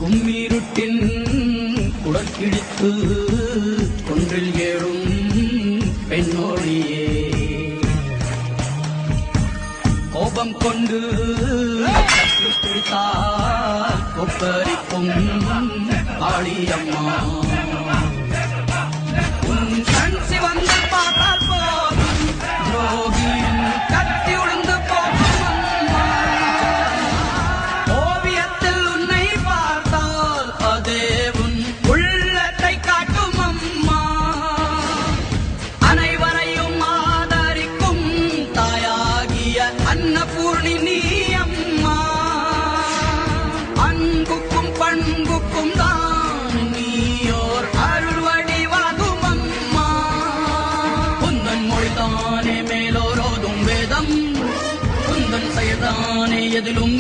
கும்மிருட்டின் குடக்கிழித்து கொன்றில் ஏறும் பெண்ணோடியே கோபம் கொண்டு பிடித்தால் கொப்பரிக்கும் காளியம்மா உன் கண் சிவந்து பார்த்தால் போதும் துரோகியின் கத்தி உளுந்து போகும் அம்மா ஓவியத்தில் உன்னை பார்த்தால் அதே உன் உள்ளத்தை காட்டும் அம்மா அனைவரையும் ஆதரிக்கும் தாயாகிய அன்னபூர்ணி நீ அம்மா அன்புக்கும் பண்புக்கும் தான் நீயோர் அருள் வடிவாகும் அம்மா உந்தன் மொழிதானே மேலோரோதும் வேதம் உந்தன் செயல்தானே எதிலும்